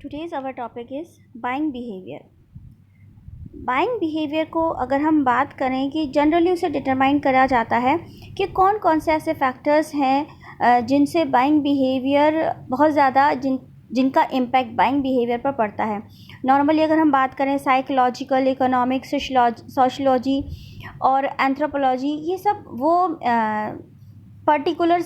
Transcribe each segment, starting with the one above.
Today's our topic is buying behavior. Buying behaviour को अगर हम बात करें कि जनरली उसे डिटरमाइन करा जाता है कि कौन कौन से ऐसे फैक्टर्स हैं जिनसे बाइंग बिहेवियर बहुत ज़्यादा जिनका इम्पैक्ट बाइंग बिहेवियर पर पड़ता है। नॉर्मली अगर हम बात करें साइकोलॉजिकल, इकोनॉमिक, सोशलॉजी और एंथ्रोपोलॉजी, ये सब वो पर्टिकुलर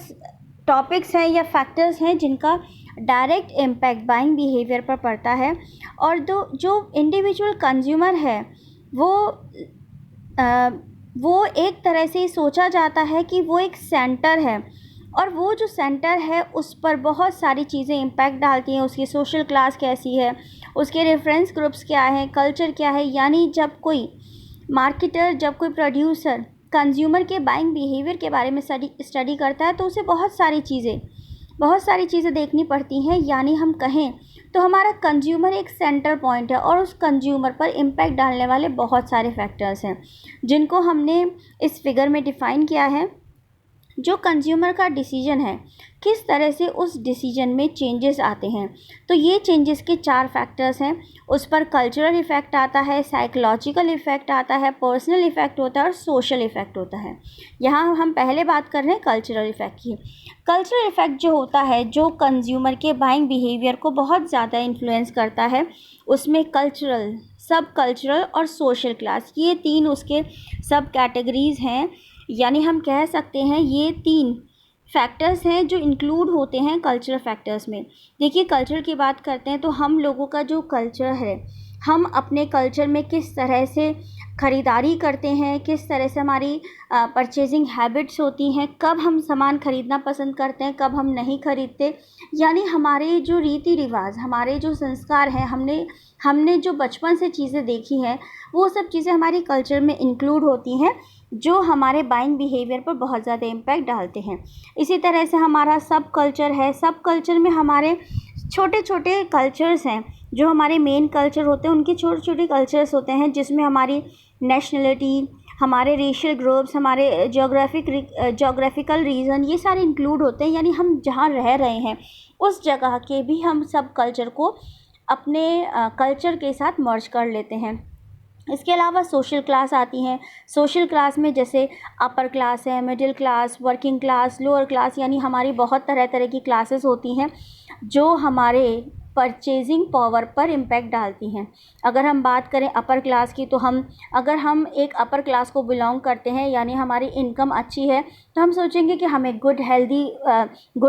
टॉपिक्स हैं या फैक्टर्स हैं जिनका डायरेक्ट इम्पैक्ट बाइंग बिहेवियर पर पड़ता है। और जो इंडिविजुअल कंज्यूमर है वो एक तरह से सोचा जाता है कि वो एक सेंटर है, और वो जो सेंटर है उस पर बहुत सारी चीज़ें इम्पैक्ट डालती हैं। उसकी सोशल क्लास कैसी है, उसके रेफरेंस ग्रुप्स क्या हैं, कल्चर क्या है। यानी जब कोई मार्केटर, जब कोई प्रोड्यूसर कंज्यूमर के बाइंग बिहेवियर के बारे में स्टडी करता है तो उसे बहुत सारी चीज़ें देखनी पड़ती हैं। यानी हम कहें तो हमारा कंज्यूमर एक सेंटर पॉइंट है और उस कंज्यूमर पर इम्पैक्ट डालने वाले बहुत सारे फैक्टर्स हैं जिनको हमने इस फिगर में डिफ़ाइन किया है। जो कंज्यूमर का डिसीजन है, किस तरह से उस डिसीजन में चेंजेस आते हैं। तो ये चेंजेस के 4 फैक्टर्स हैं। उस पर कल्चरल इफ़ेक्ट आता है, साइकोलॉजिकल इफ़ेक्ट आता है, पर्सनल इफ़ेक्ट होता है और सोशल इफ़ेक्ट होता है। यहाँ हम पहले बात कर रहे हैं कल्चरल इफ़ेक्ट की। कल्चरल इफ़ेक्ट जो होता है, जो कंज्यूमर के बाइंग बिहेवियर को बहुत ज़्यादा इन्फ्लुएंस करता है, उसमें कल्चरल, सब कल्चरल और सोशल क्लास, ये 3 उसके सब कैटेगरीज़ हैं। यानी हम कह सकते हैं ये 3 फैक्टर्स हैं जो इंक्लूड होते हैं कल्चरल फैक्टर्स में। देखिए, कल्चर की बात करते हैं तो हम लोगों का जो कल्चर है, हम अपने कल्चर में किस तरह से ख़रीदारी करते हैं, किस तरह से हमारी परचेजिंग हैबिट्स होती हैं, कब हम सामान ख़रीदना पसंद करते हैं, कब हम नहीं ख़रीदते। यानी हमारे जो रीति रिवाज, हमारे जो संस्कार हैं, हमने जो बचपन से चीज़ें देखी हैं, वो सब चीज़ें हमारी कल्चर में इंक्लूड होती हैं, जो हमारे बाइंग बिहेवियर पर बहुत ज़्यादा इम्पैक्ट डालते हैं। इसी तरह से हमारा सब कल्चर है। सब कल्चर में हमारे छोटे छोटे कल्चर्स हैं। जो हमारे मेन कल्चर होते हैं उनके छोटे छोटे कल्चर्स होते हैं, जिसमें हमारी नेशनलिटी, हमारे रेशियल ग्रुप्स, हमारे जोग्राफिकल रीजन, ये सारे इंक्लूड होते हैं। यानी हम जहाँ रह रहे हैं उस जगह के भी हम सब कल्चर को अपने कल्चर के साथ मर्ज कर लेते हैं। इसके अलावा सोशल क्लास आती हैं। सोशल क्लास में जैसे अपर क्लास है, middle class, working class, lower class, यानी हमारी बहुत तरह तरह की क्लासेस होती हैं जो हमारे परचेजिंग पावर पर इम्पैक्ट डालती हैं। अगर हम बात करें अपर क्लास की, तो अगर हम एक अपर क्लास को बिलोंग करते हैं, यानी हमारी इनकम अच्छी है, तो हम सोचेंगे कि हमें गुड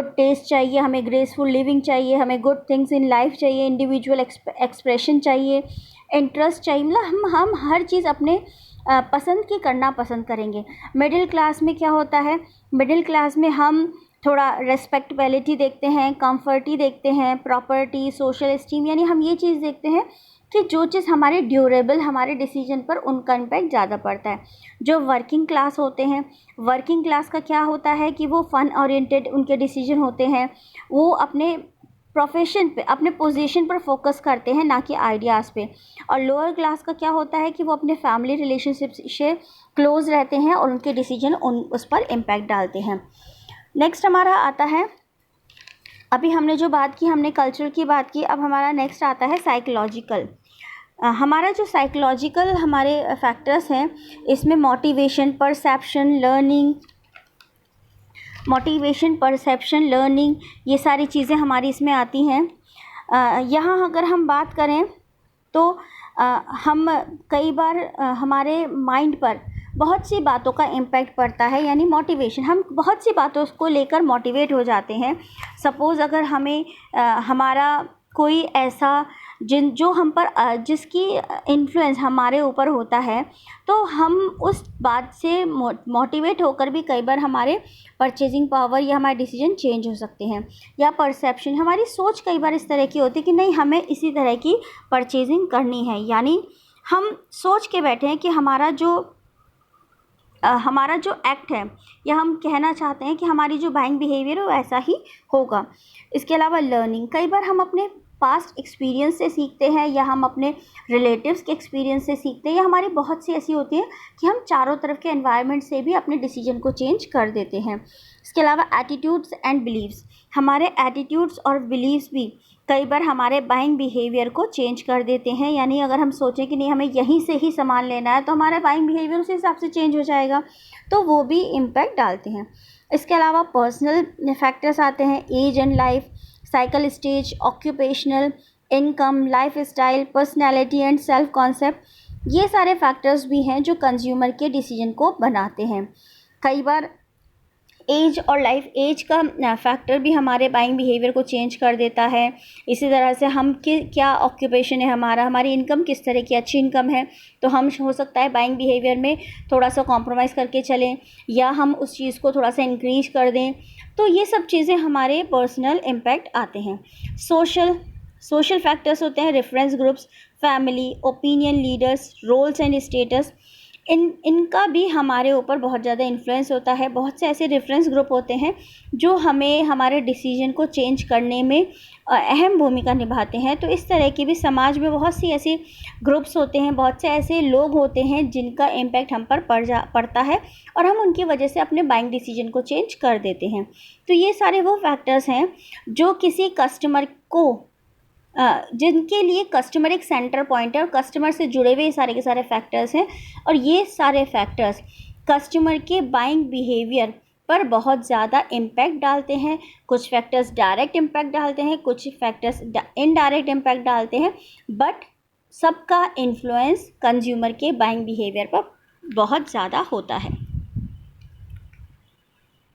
टेस्ट चाहिए, हमें ग्रेसफुल लिविंग चाहिए, हमें गुड थिंग्स इन लाइफ चाहिए, इंडिविजुअल एक्सप्रेशन चाहिए, इंटरेस्ट चाहिए। मतलब हम हर चीज़ अपने पसंद की करना पसंद करेंगे। मिडिल क्लास में क्या होता है, मिडिल क्लास में हम थोड़ा रेस्पेक्टेबिलिटी देखते हैं, कंफर्टी देखते हैं, प्रॉपर्टी, सोशल एस्टीम, यानी हम ये चीज़ देखते हैं कि जो चीज़ हमारे ड्यूरेबल, हमारे डिसीजन पर उनका इम्पैक्ट ज़्यादा पड़ता है। जो वर्किंग क्लास होते हैं, वर्किंग क्लास का क्या होता है कि वो फन ओरिएंटेड उनके डिसीजन होते हैं। वो अपने प्रोफेशन पे, अपने पोजीशन पर फोकस करते हैं, ना कि आइडियाज़ पे। और लोअर क्लास का क्या होता है कि वो अपने फैमिली रिलेशनशिप से क्लोज रहते हैं और उनके डिसीजन उस पर इम्पैक्ट डालते हैं। नेक्स्ट हमारा आता है, अभी हमने जो बात की, हमने कल्चर की बात की, अब हमारा नेक्स्ट आता है साइकोलॉजिकल। हमारा जो साइकोलॉजिकल हमारे फैक्टर्स हैं, इसमें मोटिवेशन, परसेप्शन, लर्निंग, ये सारी चीज़ें हमारी इसमें आती हैं। यहाँ अगर हम बात करें तो हम कई बार हमारे माइंड पर बहुत सी बातों का इम्पैक्ट पड़ता है। यानी मोटिवेशन, हम बहुत सी बातों को लेकर मोटिवेट हो जाते हैं। सपोज़ अगर हमें हमारा कोई ऐसा जो हम पर जिसकी इन्फ्लुएंस हमारे ऊपर होता है, तो हम उस बात से मोटिवेट होकर भी कई बार हमारे परचेजिंग पावर या हमारे डिसीजन चेंज हो सकते हैं। या परसेप्शन, हमारी सोच कई बार इस तरह की होती है कि नहीं, हमें इसी तरह की परचेजिंग करनी है। यानी हम सोच के बैठे हैं कि हमारा जो एक्ट है, या हम कहना चाहते हैं कि हमारी जो बाइंग बिहेवियर है वो ऐसा ही होगा। इसके अलावा लर्निंग, कई बार हम अपने पास्ट एक्सपीरियंस से सीखते हैं, या हम अपने रिलेटिव्स के एक्सपीरियंस से सीखते हैं, या हमारी बहुत सी ऐसी होती हैं कि हम चारों तरफ के एनवायरनमेंट से भी अपने डिसीजन को चेंज कर देते हैं। इसके अलावा एटीट्यूड्स एंड बिलीव्स, हमारे एटीट्यूड्स और बिलीव्स भी कई बार हमारे बाइंग बिहेवियर को चेंज कर देते हैं। यानी अगर हम सोचें कि नहीं, हमें यहीं से ही सामान लेना है, तो हमारा बाइंग बिहेवियर उस हिसाब से चेंज हो जाएगा, तो वो भी इम्पैक्ट डालते हैं। इसके अलावा पर्सनल फैक्टर्स आते हैं, age and life cycle stage, occupational, income, life style, personality and self concept. ये सारे फैक्टर्स भी हैं जो कंज्यूमर के डिसीजन को बनाते हैं। कई बार एज और लाइफ एज का फैक्टर भी हमारे बाइंग बिहेवियर को चेंज कर देता है। इसी तरह से हम क्या ऑक्यूपेशन है हमारा, हमारी इनकम किस तरह की, अच्छी इनकम है तो हम हो सकता है बाइंग बिहेवियर में थोड़ा सा कॉम्प्रोमाइज़ करके चलें, या हम उस चीज़ को थोड़ा सा इंक्रीज कर दें। तो ये सब चीज़ें हमारे पर्सनल इम्पैक्ट आते हैं। सोशल फैक्टर्स होते हैं, reference groups, family, opinion leaders, roles and status. इनका भी हमारे ऊपर बहुत ज़्यादा इन्फ्लुएंस होता है। बहुत से ऐसे रेफरेंस ग्रुप होते हैं जो हमें हमारे डिसीजन को चेंज करने में अहम भूमिका निभाते हैं। तो इस तरह की भी समाज में बहुत सी ऐसे ग्रुप्स होते हैं, बहुत से ऐसे लोग होते हैं जिनका इम्पैक्ट हम पर पड़ता है और हम उनकी वजह से अपने बाइंग डिसीजन को चेंज कर देते हैं। तो ये सारे वो फैक्टर्स हैं जो किसी कस्टमर को जिनके लिए कस्टमर एक सेंटर पॉइंट है और कस्टमर से जुड़े हुए सारे के सारे फैक्टर्स हैं। और ये सारे फैक्टर्स कस्टमर के बाइंग बिहेवियर पर बहुत ज़्यादा इम्पैक्ट डालते हैं। कुछ फैक्टर्स डायरेक्ट इम्पैक्ट डालते हैं, कुछ फैक्टर्स इनडायरेक्ट इम्पैक्ट डालते हैं, बट सबका इन्फ्लुएंस कंज्यूमर के बाइंग बिहेवियर पर बहुत ज़्यादा होता है।